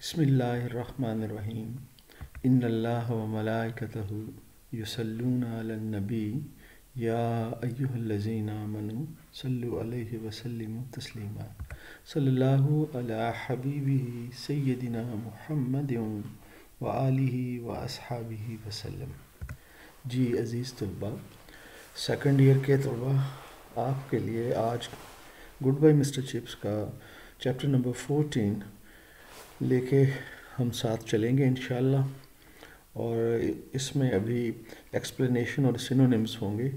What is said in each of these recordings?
बिस्मिल्लाहिर्रहमानिर्रहीम इन्नल्लाह व मलाइकतहु युसल्लूना अलन नबी या अय्युहल्लज़ीना आमनू सल्लु अलैहि व सल्लिमू तस्लीमा सल्लल्लाहु अला हबीबिही सय्यदिना मुहम्मदिन व आलिही व अस्हाबिही वसल्लम। जी अज़ीज़ तलबा, सेकंड ईयर के तलबा, आपके लिए आज गुड बाय मिस्टर चिप्स का चैप्टर नंबर 14 लेके हम साथ चलेंगे इंशाल्लाह। और इसमें अभी एक्सप्लेनेशन और सिनोनिम्स होंगे।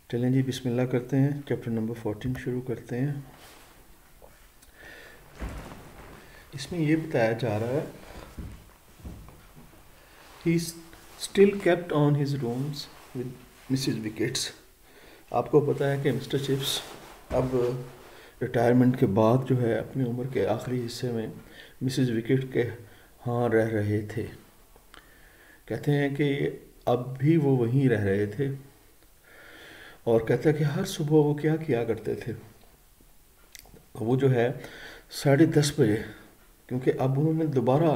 चलें जी, बिस्मिल्लाह करते हैं, चैप्टर नंबर 14 शुरू करते हैं। इसमें ये बताया जा रहा है, he still kept on his rooms with Mrs wickets. आपको पता है कि मिस्टर चिप्स अब रिटायरमेंट के बाद जो है अपनी उम्र के आखिरी हिस्से में मिसिज विकेट के यहाँ रह रहे थे। कहते हैं कि अब भी वो वहीं रह रहे थे और कहते हैं कि हर सुबह वो क्या किया करते थे, वो जो है 10:30 बजे, क्योंकि अब उन्होंने दोबारा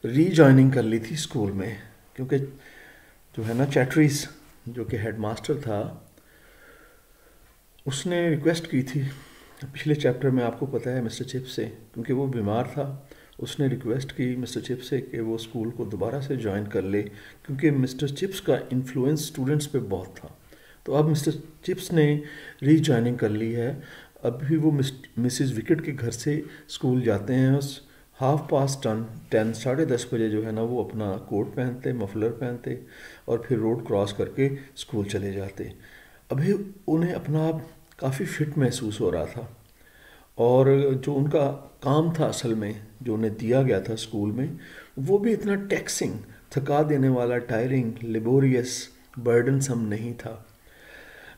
रीजॉइनिंग कर ली थी स्कूल में, क्योंकि जो है ना चैटरीज जो कि हेड मास्टर था उसने रिक्वेस्ट की थी पिछले चैप्टर में, आपको पता है, मिस्टर चिप्स से, क्योंकि वो बीमार था। उसने रिक्वेस्ट की मिस्टर चिप्स से कि वो स्कूल को दोबारा से ज्वाइन कर ले, क्योंकि मिस्टर चिप्स का इन्फ्लुएंस स्टूडेंट्स पे बहुत था। तो अब मिस्टर चिप्स ने रीजॉइनिंग कर ली है। अभी वो मिसिज विकेट के घर से स्कूल जाते हैं। उस 10:30 10:30 बजे जो है ना वो अपना कोट पहनते, मफलर पहनते और फिर रोड क्रॉस करके स्कूल चले जाते। अभी उन्हें अपना आप काफ़ी फिट महसूस हो रहा था और जो उनका काम था असल में जो उन्हें दिया गया था स्कूल में, वो भी इतना टैक्सिंग, थका देने वाला, टायरिंग, लेबोरियस, बर्डनसम नहीं था।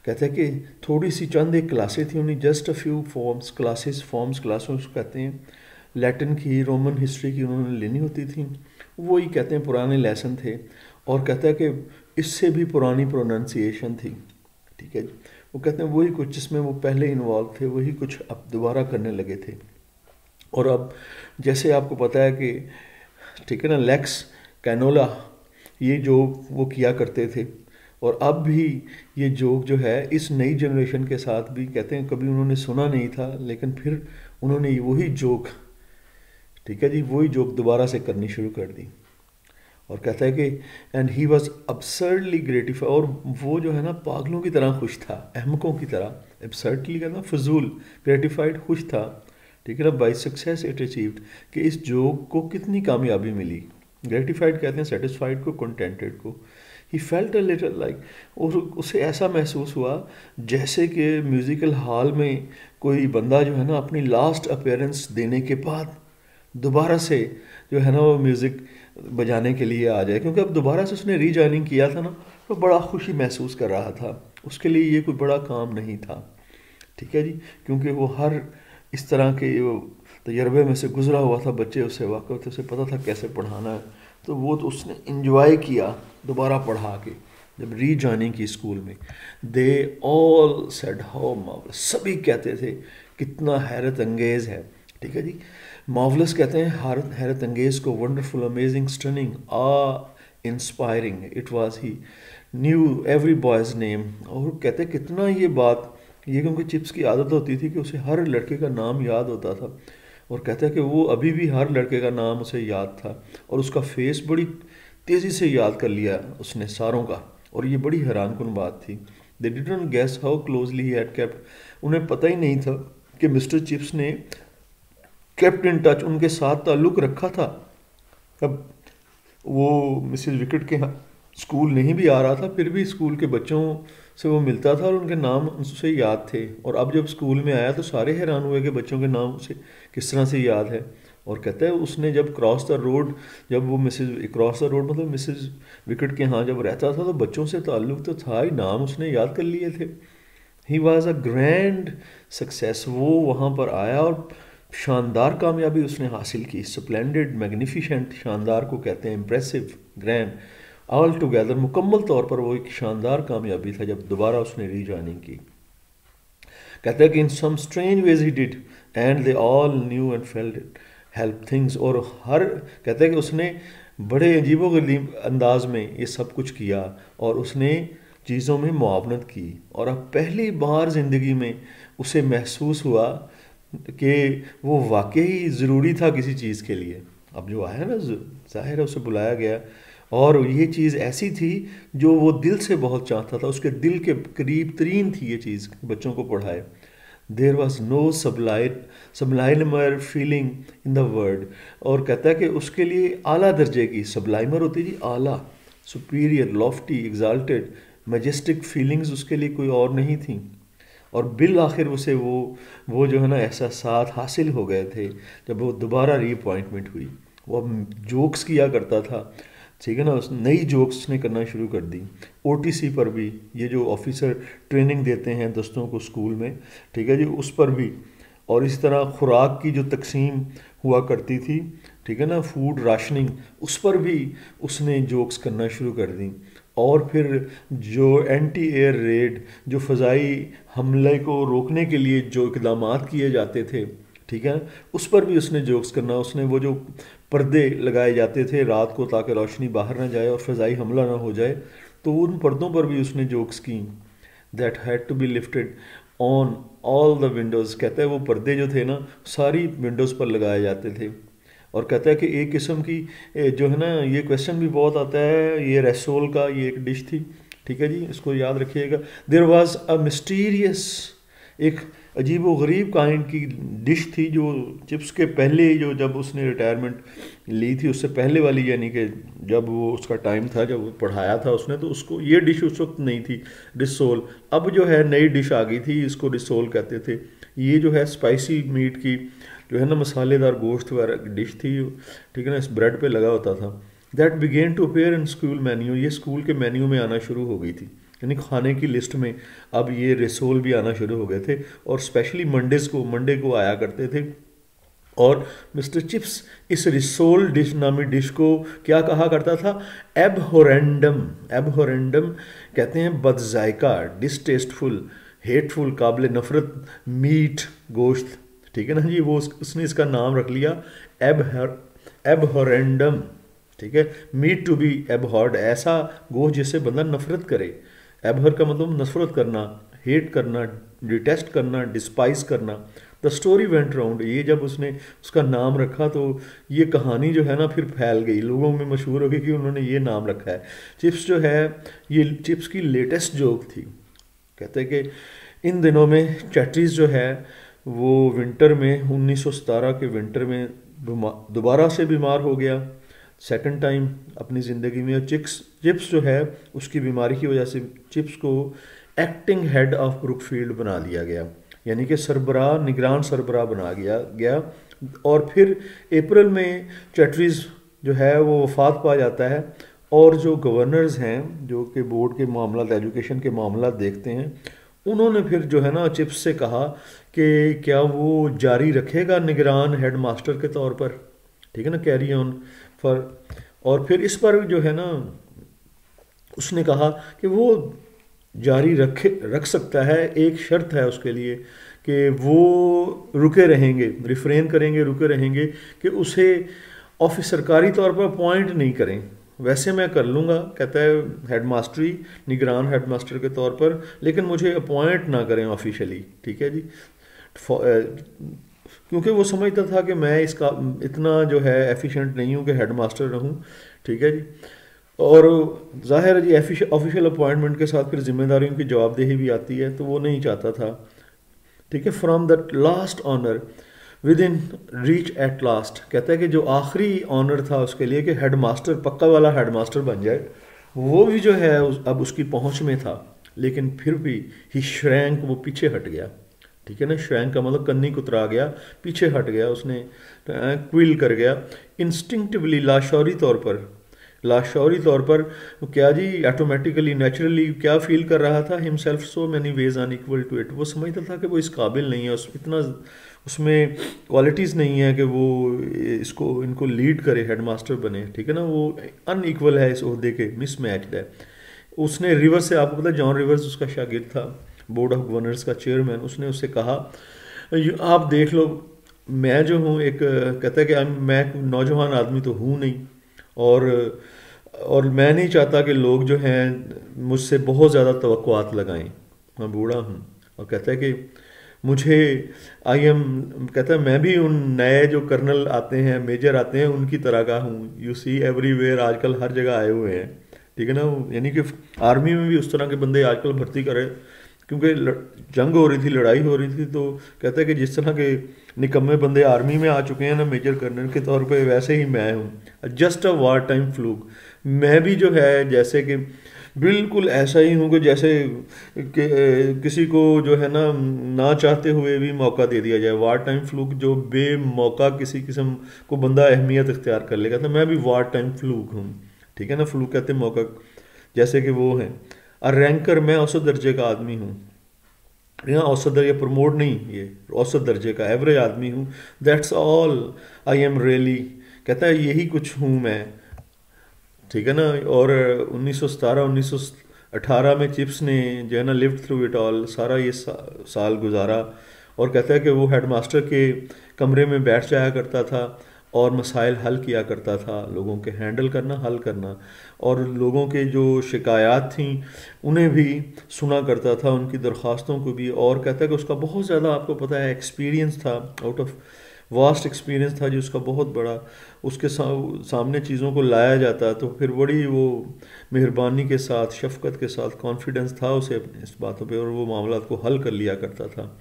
कहते हैं कि थोड़ी सी चंद एक क्लासें थी उन्हें, just a few forms classes कहते हैं। लैटिन की, रोमन हिस्ट्री की उन्होंने लेनी होती थी, वही कहते हैं पुराने लेसन थे। और कहते हैं कि इससे भी पुरानी प्रोनाउंसिएशन थी, ठीक है जी। वो कहते हैं वही कुछ जिसमें वो पहले इन्वॉल्व थे वही कुछ अब दोबारा करने लगे थे। और अब जैसे आपको पता है कि, ठीक है ना, लेक्स कैनोला, ये जो वो किया करते थे, और अब भी ये जोक जो है इस नई जनरेशन के साथ भी कहते हैं कभी उन्होंने सुना नहीं था, लेकिन फिर उन्होंने वही जोक, ठीक है जी, वही जोक दोबारा से करनी शुरू कर दी। और कहता है कि एंड ही वॉज अब्सर्डली ग्रेटिफाइड, और वो जो है ना पागलों की तरह खुश था, अहमकों की तरह। एब्सर्डली कहना फजूल, ग्रेटिफाइड खुश था, ठीक है ना, बाई सक्सेस इट अचीव्ड, कि इस जोक को कितनी कामयाबी मिली। ग्रेटिफाइड कहते हैं सेटिस्फाइड को, कंटेंटेड को। He felt a little like, और उसे ऐसा महसूस हुआ जैसे कि म्यूज़िकल हॉल में कोई बंदा जो है ना अपनी लास्ट अपीयरेंस देने के बाद दोबारा से जो है ना वो म्यूज़िक बजाने के लिए आ जाए, क्योंकि अब दोबारा से उसने रीजॉइनिंग किया था ना, तो बड़ा खुशी महसूस कर रहा था। उसके लिए ये कोई बड़ा काम नहीं था, ठीक है जी, क्योंकि वो हर इस तरह के तजर्बे में से गुजरा हुआ था, बच्चे उसे वाकई थे, उसे पता था कैसे पढ़ाना है। तो वो तो उसने इंजॉय किया दोबारा पढ़ा के जब रीजॉइनिंग की स्कूल में। They all said how marvellous, सभी कहते थे कितना हैरत अंगेज़ है, ठीक है जी। मार्वलस कहते हैं हैरत अंगेज़ को, wonderful, amazing, stunning, inspiring, it was he new every boys name. और कहते हैं कितना ये बात, ये क्योंकि चिप्स की आदत होती थी कि उसे हर लड़के का नाम याद होता था, और कहते हैं कि वो अभी भी हर लड़के का नाम उसे याद था, और उसका फेस बड़ी तेज़ी से याद कर लिया उसने सारों का, और ये बड़ी हैरानकुन बात थी। They didn't guess how closely he had kept, उन्हें पता ही नहीं था कि मिस्टर चिप्स ने केप्ट इन टच, उनके साथ ताल्लुक़ रखा था। अब वो मिसिज विकेट के यहाँ स्कूल नहीं भी आ रहा था, फिर भी स्कूल के बच्चों से वो मिलता था और उनके नाम उसे याद थे। और अब जब स्कूल में आया तो सारे हैरान हुए कि बच्चों के नाम उसे किस तरह से याद है। और कहता है उसने जब क्रॉस द रोड, जब वो क्रॉस द रोड मतलब मिसिज विकेट के यहाँ जब रहता था, तो बच्चों से ताल्लुक़ तो था ही, नाम उसने याद कर लिए थे। He was a grand success, वो वहाँ पर आया और शानदार कामयाबी उसने हासिल की। स्प्लेंडेड, मैग्निफिशेंट, शानदार को कहते हैं इम्प्रेसिव, ग्रैंड, ऑल टुगेदर, मुकम्मल तौर पर वो एक शानदार कामयाबी था जब दोबारा उसने रीजॉइनिंग की। कहते हैं कि in some strange ways he did and they all knew and felt it, help things, और हर कहते हैं कि उसने बड़े अजीबोगरीब अंदाज में ये सब कुछ किया और उसने चीज़ों में मुआवनत की। और अब पहली बार ज़िंदगी में उसे महसूस हुआ कि वो वाकई ज़रूरी था किसी चीज़ के लिए। अब जो आया ना, ज़ाहिर है उसे बुलाया गया, और ये चीज़ ऐसी थी जो वो दिल से बहुत चाहता था, उसके दिल के करीब तरीन थी ये चीज़, बच्चों को पढ़ाए। There was no sublimer feeling in the world. और कहता है कि उसके लिए आला दर्जे की, सबलाइमर होती जी आला, superior, Lofty, exalted, majestic feelings उसके लिए कोई और नहीं थी। और बिल आखिर उसे वो जो है ना एहसासात हासिल हो गए थे जब वो दोबारा रीअपॉइंटमेंट हुई। वो अब जोक्स किया करता था, ठीक है ना, उस नई जोक्स उसने करना शुरू कर दी। ओटीसी पर भी, ये जो ऑफिसर ट्रेनिंग देते हैं दोस्तों को स्कूल में, ठीक है जी, उस पर भी। और इस तरह खुराक की जो तकसीम हुआ करती थी, ठीक है ना, फूड राशनिंग, उस पर भी उसने जोक्स करना शुरू कर दी। और फिर जो एंटी एयर रेड, जो फ़ज़ाई हमले को रोकने के लिए जो इकदाम किए जाते थे, ठीक है, उस पर भी उसने जोक्स करना। उसने वो जो पर्दे लगाए जाते थे रात को ताकि रोशनी बाहर ना जाए और फ़ज़ाई हमला ना हो जाए, तो उन पर्दों पर भी उसने जोक्स की। That had to be lifted on all the windows. कहता है वो पर्दे जो थे ना सारी विंडोज़ पर लगाए जाते थे। और कहता है कि एक किस्म की जो है ना, ये क्वेश्चन भी बहुत आता है, ये रेसोल का ये एक डिश थी, ठीक है जी, इसको याद रखिएगा। देयर वाज अ मिस्टीरियस, एक अजीब व गरीब काइंड की डिश थी जो चिप्स के पहले, जो जब उसने रिटायरमेंट ली थी उससे पहले वाली, यानी कि जब वो उसका टाइम था जब वो पढ़ाया था उसने, तो उसको ये डिश उस वक्त नहीं थी, रिसोल। अब जो है नई डिश आ गई थी, इसको रिसोल कहते थे। ये जो है स्पाइसी मीट की जो है ना, मसालेदार गोश्त वाला डिश थी, ठीक है ना, इस ब्रेड पे लगा होता था। That began to appear in school menu, ये स्कूल के मेन्यू में आना शुरू हो गई थी, यानी खाने की लिस्ट में अब ये रिसोल भी आना शुरू हो गए थे। और स्पेशली मंडे को आया करते थे। और मिस्टर चिप्स इस रिसोल डिश नामी डिश को क्या कहा करता था? एबहोरेंडम। एबहोरेंडम कहते हैं बदजायका, डिसटेस्टफुल, हेटफुल, काबिल नफरत मीट, गोश्त, ठीक है ना जी। वो उसने इसका नाम रख लिया एबहोरेंडम, ठीक है। मीट टू बी एबहॉर्ड, ऐसा गोश्त जिससे बंदा नफरत करे। एबहर का मतलब नफरत करना, हेट करना, डिटेस्ट करना, डिस्पाइस करना। द स्टोरी वेंट राउंड, ये जब उसने उसका नाम रखा तो ये कहानी जो है ना फिर फैल गई, लोगों में मशहूर हो गई कि उन्होंने ये नाम रखा है। चिप्स जो है ये चिप्स की लेटेस्ट जोक थी। कहते हैं कि इन दिनों में चैटरीज जो है वो विंटर में 1917 के विंटर में दोबारा से बीमार हो गया, सेकंड टाइम अपनी ज़िंदगी में। चिप्स जो है उसकी बीमारी की वजह से चिप्स को एक्टिंग हेड ऑफ ब्रुकफील्ड बना दिया गया, यानी कि सरबराह, निगरान सरबराह बना गया। और फिर अप्रैल में चैटरीज जो है वो वफात पा जाता है। और जो गवर्नर्स हैं जो कि बोर्ड के मामला, एजुकेशन के मामला देखते हैं, उन्होंने फिर जो है ना चिप्स से कहा कि क्या वो जारी रखेगा निगरान हेड मास्टर के तौर पर, ठीक है ना, कैरी ऑन फॉर। और फिर इस पर जो है ना उसने कहा कि वो जारी रख सकता है, एक शर्त है उसके लिए कि वो रुके रहेंगे, रिफ्रेन करेंगे, रुके रहेंगे कि उसे ऑफिस सरकारी तौर पर अपॉइंट नहीं करें। वैसे मैं कर लूँगा, कहता है, हेडमास्टरी, निगरान हेडमास्टर के तौर पर, लेकिन मुझे अपॉइंट ना करें ऑफिशियली, ठीक है जी। क्योंकि वो समझता था कि मैं इसका इतना जो है एफिशिएंट नहीं हूँ कि हेडमास्टर रहूँ, ठीक है जी। और जाहिर है जी ऑफिशियल अपॉइंटमेंट के साथ फिर जिम्मेदारियों की जवाबदेही भी आती है, तो वो नहीं चाहता था, ठीक है। From the last honour within reach at last, कहता है कि जो आखिरी ऑनर था उसके लिए कि हेडमास्टर, पक्का वाला हेडमास्टर बन जाए, वो भी जो है अब उसकी पहुंच में था। लेकिन फिर भी ही श्रैंक, वो पीछे हट गया, ठीक है ना। श्रैंक का मतलब कन्नी कुतरा गया, पीछे हट गया, उसने क्विल कर गया। इंस्टिंक्टिवली, लाशौरी तौर पर क्या जी, ऑटोमेटिकली, नेचुरली क्या फील कर रहा था? Himself so many ways unequal to it. वो समझता था कि वो इस काबिल नहीं है, इतना उसमें क्वालिटीज़ नहीं है कि वो इनको लीड करे, हेडमास्टर बने, ठीक है ना। वो अनइक्वल है इस ओहदे के, मिसमैच्ड है। उसने रिवर्स से, आपको पता है जॉन रिवर्स उसका शागिर्द था, बोर्ड ऑफ गवर्नर्स का चेयरमैन, उसने उससे कहा आप देख लो मैं जो हूँ एक कहता है कि मैं नौजवान आदमी तो हूँ नहीं, और मैं नहीं चाहता कि लोग जो हैं मुझसे बहुत ज़्यादा तवक्कुआत लगाएं। मैं बूढ़ा हूँ, और कहता है कि मुझे आई एम, कहता है मैं भी उन नए जो कर्नल आते हैं, मेजर आते हैं, उनकी तरह का हूँ। यू सी एवरीवेयर, आजकल हर जगह आए हुए हैं, ठीक है ना। यानी कि आर्मी में भी उस तरह के बंदे आजकल भर्ती करे, क्योंकि जंग हो रही थी, लड़ाई हो रही थी, तो कहता है कि जिस तरह के निकम्मे बंदे आर्मी में आ चुके हैं ना मेजर कर्नल के तौर पे, वैसे ही मैं हूँ, just a war time fluke. मैं भी जो है जैसे कि बिल्कुल ऐसा ही हूँ कि जैसे किसी को जो है ना चाहते हुए भी मौका दे दिया जाए, वार टाइम फ्लूक, जो बे मौका किसी किस्म को बंदा अहमियत इख्तियार कर लेगा, तो मैं भी वार टाइम फ्लूक हूँ, ठीक है ना। फ्लूक कहते हैं मौका, जैसे कि वो हैं। और रैंकर, मैं औसत दर्जे का आदमी हूँ, यहाँ औसत दर्जा प्रमोट नहीं, ये औसत दर्जे का एवरेज आदमी हूँ। That's all I am really, कहता है यही कुछ हूँ मैं, ठीक है ना। और 1917 1918 में चिप्स ने जो है ना लिव्ड थ्रू इट ऑल, सारा ये साल गुजारा। और कहता है कि वो हेडमास्टर के कमरे में बैठ जाया करता था और मसाइल हल किया करता था, लोगों के हैंडल करना, हल करना, और लोगों के जो शिकायत थी उन्हें भी सुना करता था, उनकी दरख्वास्तों को भी। और कहता है कि उसका बहुत ज़्यादा, आपको पता है, एक्सपीरियंस था, आउट ऑफ वास्ट एक्सपीरियंस था जी उसका बहुत बड़ा। उसके सामने चीज़ों को लाया जाता तो फिर बड़ी वो मेहरबानी के साथ, शफकत के साथ, कॉन्फिडेंस था उसे अपनी इस बातों पे, और वो मामला को हल कर लिया करता था।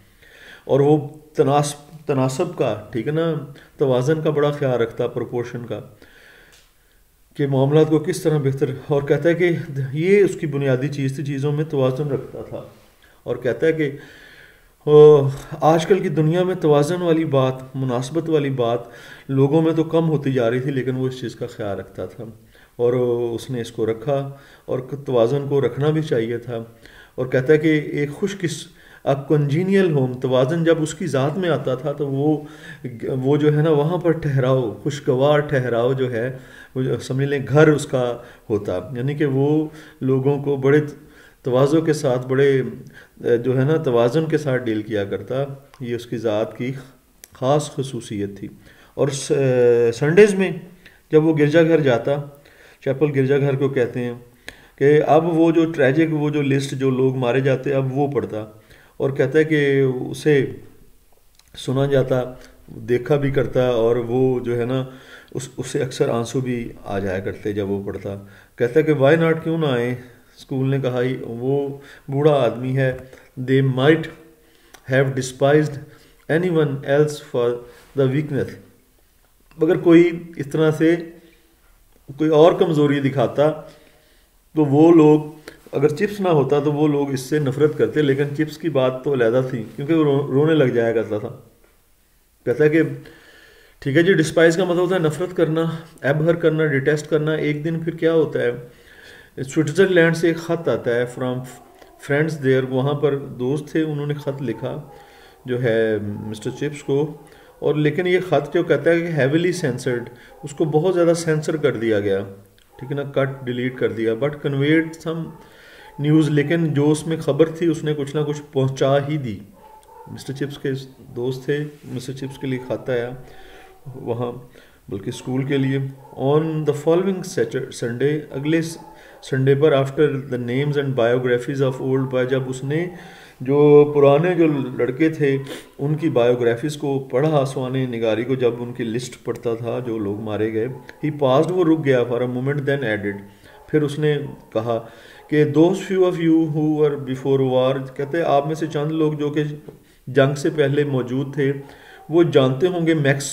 और वो तनासब का, ठीक है ना, तवाज़न का बड़ा ख्याल रखता, प्रोपोर्शन का, कि मामला को किस तरह बेहतर। और कहता है कि ये उसकी बुनियादी चीज़ थी, चीज़ों में तवाज़ुन रखता था। और कहता है कि आजकल की दुनिया में तवाज़ुन वाली बात, मुनासबत वाली बात लोगों में तो कम होती जा रही थी, लेकिन वो इस चीज़ का ख्याल रखता था, और उसने इसको रखा, और तवाज़ुन को रखना भी चाहिए था। और कहता है कि एक कंजीनियल होम, तवाज़ुन जब उसकी ज़ात में आता था, तो वो जो है ना वहाँ पर ठहराव, खुशगवार ठहराव जो है, वो समझ लें घर उसका होता। यानी कि वो लोगों को बड़े तवाज़ुन के साथ, बड़े जो है ना तवाज़ुन के साथ डील किया करता। ये उसकी ज़ात की ख़ास खसूसियत थी। और संडेज़ में जब वो गिरजाघर जाता, चैपल गिरजाघर को कहते हैं, कि अब वो जो ट्रेजिक, वो जो लिस्ट, जो लोग मारे जाते, अब वो पढ़ता। और कहता है कि उसे सुना जाता, देखा भी करता, और वो जो है ना उससे अक्सर आंसू भी आ जाया करते जब वो पढ़ता। कहता है कि वाई नॉट, क्यों ना आए। स्कूल ने कहा, वो बूढ़ा आदमी है, they might have डिस्पाइज्ड any one else for the weakness. अगर कोई इस तरह से कोई और कमज़ोरी दिखाता, तो वो लोग, अगर चिप्स ना होता तो वो लोग इससे नफरत करते, लेकिन चिप्स की बात तो अलहदा थी, क्योंकि वो रोने लग जाया करता था। कहता है कि ठीक है जी, डिस्पाइज का मतलब होता है नफरत करना, एबहर करना, डिटेस्ट करना। एक दिन फिर क्या होता है, स्विट्ज़रलैंड से एक ख़त आता है फ्रॉम फ्रेंड्स देयर, वहाँ पर दोस्त थे, उन्होंने ख़त लिखा जो है मिस्टर चिप्स को। और लेकिन ये ख़त जो कहता है कि हैविली सेंसर्ड, उसको बहुत ज़्यादा सेंसर कर दिया गया, ठीक है ना, कट डिलीट कर दिया, बट कन्वेड सम न्यूज़, लेकिन जो उसमें ख़बर थी उसने कुछ ना कुछ पहुंचा ही दी। मिस्टर चिप्स के दोस्त थे, मिस्टर चिप्स के लिए खाता आया वहाँ, बल्कि स्कूल के लिए। ऑन द फॉलोइंग संडे, अगले संडे पर, after the names and biographies of old boy, जब उसने जो पुराने जो लड़के थे उनकी बायोग्राफीज़ को पढ़ा, आसवाने निगारी को जब उनकी लिस्ट पढ़ता था जो लोग मारे गए, ही पास्ड, वो रुक गया for a moment, then added, फिर उसने कहा कि those few of you who were before war, कहते हैं आप में से चंद लोग जो कि जंग से पहले मौजूद थे, वो जानते होंगे मैक्स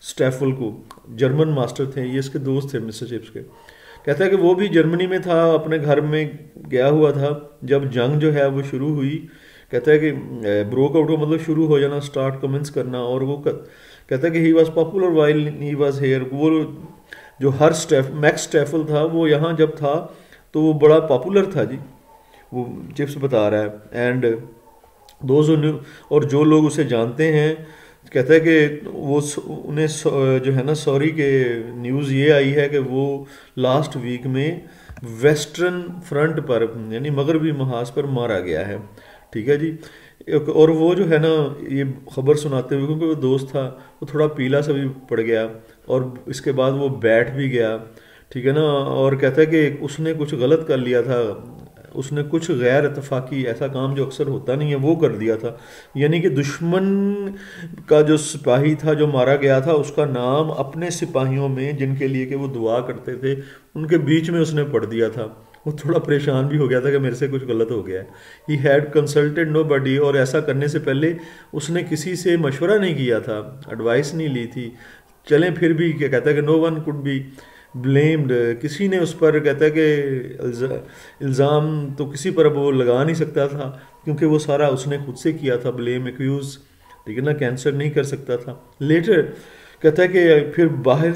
स्टैफल को, जर्मन मास्टर थे, ये इसके दोस्त थे मिस्टर चिप्स के। कहता है कि वो भी जर्मनी में था, अपने घर में गया हुआ था जब जंग जो है वो शुरू हुई। कहता है कि ब्रोक आउट का मतलब शुरू हो जाना, स्टार्ट, कमेंस करना। और वो कहता है कि he was popular while he was here, वो जो मैक्स स्टैफल था, वो यहाँ जब था तो वो बड़ा पॉपुलर था जी, वो चिप्स बता रहा है। एंड और जो लोग उसे जानते हैं, कहता है कि वो उन्हें जो है ना सॉरी के न्यूज़ ये आई है कि वो लास्ट वीक में वेस्टर्न फ्रंट पर, यानी मगरबी महाज पर मारा गया है, ठीक है जी। और वो जो है ना, ये खबर सुनाते हुए, क्योंकि वो दोस्त था, वो थोड़ा पीला सा भी पड़ गया, और इसके बाद वो बैठ भी गया, ठीक है ना, और कहता है कि उसने कुछ गलत कर लिया था, उसने कुछ गैर इतफाकी ऐसा काम जो अक्सर होता नहीं है वो कर दिया था। यानी कि दुश्मन का जो सिपाही था जो मारा गया था, उसका नाम अपने सिपाहियों में जिनके लिए कि वो दुआ करते थे, उनके बीच में उसने पढ़ दिया था। वो थोड़ा परेशान भी हो गया था कि मेरे से कुछ गलत हो गया है। ही हैड कंसल्टेड नो बडी, और ऐसा करने से पहले उसने किसी से मशवरा नहीं किया था, एडवाइस नहीं ली थी। चलें फिर भी, क्या कहता है कि no one could be blamed, किसी ने उस पर, कहता है कि इल्ज़ाम तो किसी पर वो लगा नहीं सकता था, क्योंकि वो सारा उसने खुद से किया था, ब्लेम एक्यूज़, ठीक है ना, कैंसर नहीं कर सकता था। लेटर कहता है कि फिर बाहर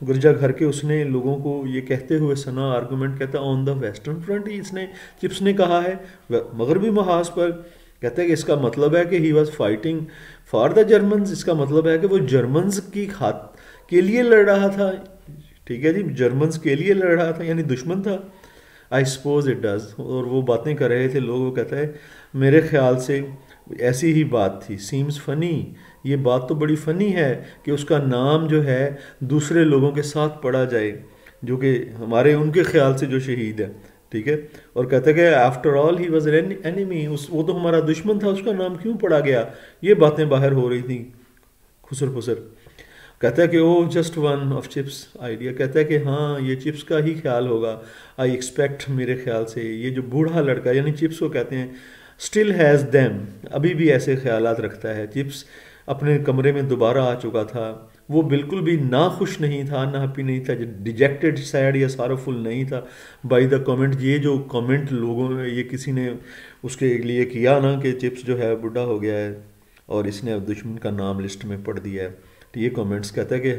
गिरजा घर के उसने लोगों को ये कहते हुए सुना आर्गूमेंट, कहता है ऑन द वेस्टर्न फ्रंट, इसने चिप्स ने कहा है मगरबी महाज पर, कहता है कि इसका मतलब है कि he was fighting for the Germans, इसका मतलब है कि वो जर्मन्स की खात के लिए लड़ रहा था, ठीक है जी, जर्मन्स के लिए लड़ रहा था, यानी दुश्मन था। आई सपोज इट डज, और वो बातें कर रहे थे लोग, वो कहता है मेरे ख्याल से ऐसी ही बात थी। सीम्स फनी, ये बात तो बड़ी फ़नी है कि उसका नाम जो है दूसरे लोगों के साथ पढ़ा जाए जो कि हमारे उनके ख्याल से जो शहीद है, ठीक है। और कहते हैं कि after all he was an enemy, उस वो तो हमारा दुश्मन था, उसका नाम क्यों पढ़ा गया। ये बातें बाहर हो रही थी खुसर फुसर। कहता है कि oh just one of chips idea, कहता है कि हाँ ये चिप्स का ही ख्याल होगा। आई एक्सपेक्ट, मेरे ख्याल से ये जो बूढ़ा लड़का यानी चिप्स को कहते हैं, स्टिल हैज़ देम, अभी भी ऐसे ख्यालात रखता है। चिप्स अपने कमरे में दोबारा आ चुका था, वो बिल्कुल भी ना खुश नहीं था, ना हैप्पी नहीं था, डिजेक्टेड सैड या सारोफुल नहीं था बाई द कमेंट। ये जो कमेंट लोगों ने, ये किसी ने उसके लिए किया ना कि चिप्स जो है बुढ़ा हो गया है और इसने अब दुश्मन का नाम लिस्ट में पढ़ दिया है, तो ये कमेंट्स कहता है कि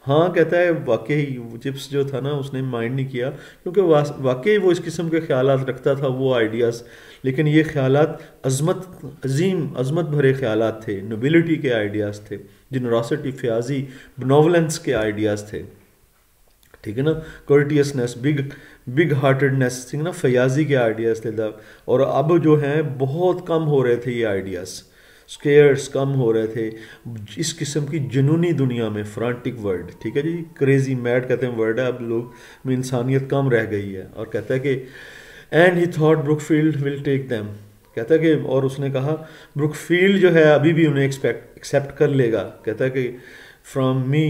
हाँ, कहता है वाकई चिप्स जो था ना उसने माइंड नहीं किया, क्योंकि वाकई वो इस किस्म के ख्यालात रखता था, वो आइडियाज़, लेकिन ये ख्यालात अज़मत भरे ख्यालात थे, नोबिलिटी के आइडियाज़ थे, जनरॉसिटी, फ्याजी, बेनोवलेंस के आइडियाज़ थे, ठीक है ना, कर्टियसनेस, बिग हार्टेडनेस, ठीक है ना, फयाजी के आइडियाज़ थे। और अब जो हैं बहुत कम हो रहे थे ये आइडियाज़, स्केयर्स कम हो रहे थे इस किस्म की जुनूनी दुनिया में, फ्रांटिक वर्ड, ठीक है जी, क्रेजी मैड कहते हैं वर्ड है, अब लोग में इंसानियत कम रह गई है। और कहता है कि and he thought Brookfield will take them, कहता है कि, और उसने कहा ब्रुकफील्ड जो है अभी भी उन्हें एक्सेप्ट कर लेगा, कहता है कि from me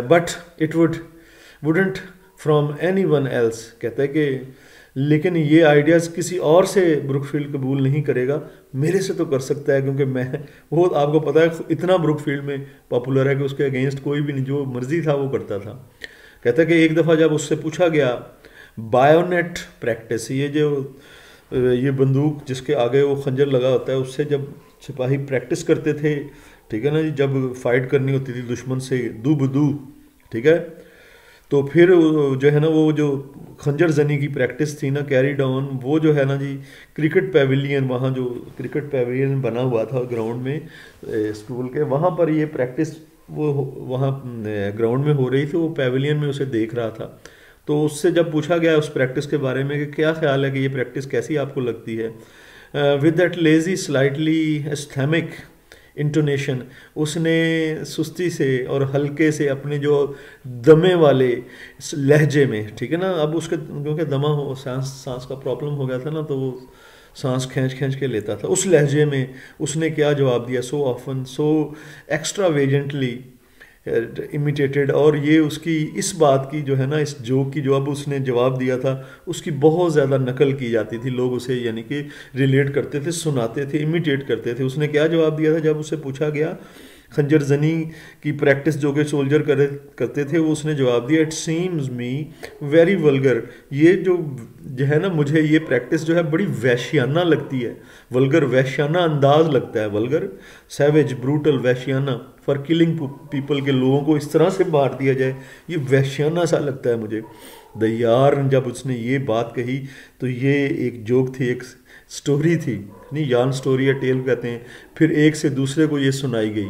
but it wouldn't from any one else, कहता है कि लेकिन ये आइडियाज़ किसी और से ब्रुकफील्ड कबूल नहीं करेगा, मेरे से तो कर सकता है, क्योंकि मैं, वो आपको पता है इतना ब्रुकफील्ड में पॉपुलर है कि उसके अगेंस्ट कोई भी नहीं, जो मर्जी था वो करता था। कहता है कि एक दफ़ा जब उससे पूछा गया बायोनेट प्रैक्टिस, ये बंदूक जिसके आगे वो खंजर लगा होता है, उससे जब सिपाही प्रैक्टिस करते थे, ठीक है ना जी, जब फाइट करनी होती थी दुश्मन से दू बदू, ठीक है, तो फिर जो है ना वो जो खंजर जनी की प्रैक्टिस थी ना, कैरीड ऑन, वो जो है ना जी क्रिकेट पैविलियन, वहाँ जो क्रिकेट पैविलियन बना हुआ था ग्राउंड में स्कूल के, वहाँ पर ये प्रैक्टिस वो वहाँ ग्राउंड में हो रही थी, वो पैविलियन में उसे देख रहा था। तो उससे जब पूछा गया उस प्रैक्टिस के बारे में कि क्या ख्याल है कि ये प्रैक्टिस कैसी आपको लगती है, with that lazy slightly asthmatic intonation, उसने सुस्ती से और हल्के से अपने जो दमे वाले लहजे में, ठीक है ना, अब उसके क्योंकि दमा हो, सांस का प्रॉब्लम हो गया था ना, तो वो सांस खींच के लेता था, उस लहजे में उसने क्या जवाब दिया, सो ऑफन सो एक्स्ट्रावेजेंटली इमिटेटेड, और ये उसकी इस बात की जो है ना, इस जोक की जो अब उसने जवाब दिया था उसकी बहुत ज़्यादा नकल की जाती थी, लोग उसे यानी कि रिलेट करते थे, सुनाते थे, इमिटेट करते थे। उसने क्या जवाब दिया था जब उससे पूछा गया खंजर जनी की प्रैक्टिस जो कि सोल्जर करते थे, वो उसने जवाब दिया, it seems me very vulgar, ये जो है ना, मुझे ये प्रैक्टिस जो है बड़ी वैश्याना लगती है, वल्गर वैश्याना अंदाज लगता है, वल्गर सैवेज ब्रूटल वैश्याना, फॉर किलिंग पीपल, के लोगों को इस तरह से मार दिया जाए, ये वैश्याना सा लगता है मुझे। दयार जब उसने ये बात कही तो ये एक जोक थी, एक स्टोरी थी, नहीं यान स्टोरी या टेल कहते हैं, फिर एक से दूसरे को ये सुनाई गई,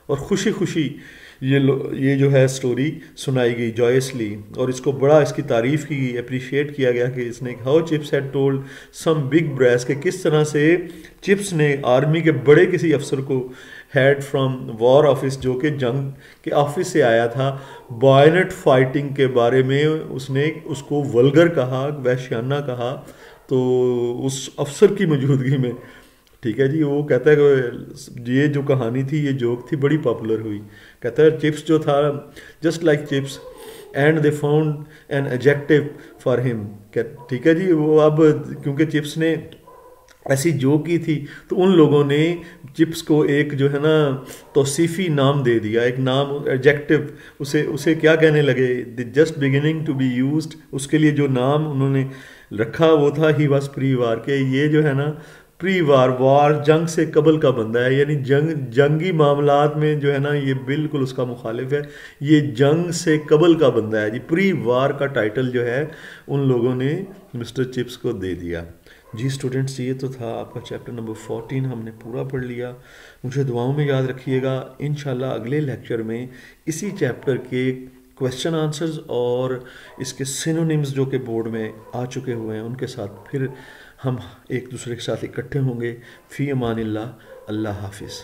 और खुशी खुशी ये जो है स्टोरी सुनाई गई जॉयसली, और इसको बड़ा इसकी तारीफ़ की गई, अप्रिशिएट किया गया कि इसने how Chips had told some big brace, कि किस तरह से चिप्स ने आर्मी के बड़े किसी अफसर को, हेड फ्रॉम वॉर ऑफिस, जो कि जंग के ऑफिस से आया था, बायनेट फाइटिंग के बारे में उसने उसको वल्गर कहा, वैश्याना कहा, तो उस अफसर की मौजूदगी में, ठीक है जी, वो कहता है कि ये जो कहानी थी, ये जोक थी, बड़ी पॉपुलर हुई। कहता है चिप्स जो था, just like chips and they found an adjective for him, ठीक है जी, वो अब क्योंकि चिप्स ने ऐसी जोक की थी तो उन लोगों ने चिप्स को एक जो है ना तौसीफ़ी नाम दे दिया, एक नाम एडजेक्टिव, उसे उसे क्या कहने लगे, just beginning to be used, उसके लिए जो नाम उन्होंने रखा वो था ही वॉज प्री वार, के ये जो है ना प्री वार, वार जंग से कबल का बंदा है, यानी जंगी मामलात में जो है ना ये बिल्कुल उसका मुखालिफ है, ये जंग से कबल का बंदा है जी। प्री वार का टाइटल जो है उन लोगों ने मिस्टर चिप्स को दे दिया। जी स्टूडेंट्स, ये तो था आपका चैप्टर नंबर 14, हमने पूरा पढ़ लिया। मुझे दुआओं में याद रखिएगा। इंशाल्लाह अगले लेक्चर में इसी चैप्टर के क्वेश्चन आंसर्स और इसके सिनोनिम्स जो कि बोर्ड में आ चुके हुए हैं उनके साथ फिर हम एक दूसरे के साथ इकट्ठे होंगे। फ़ी अमानिल्लाह, अल्लाह हाफिज़।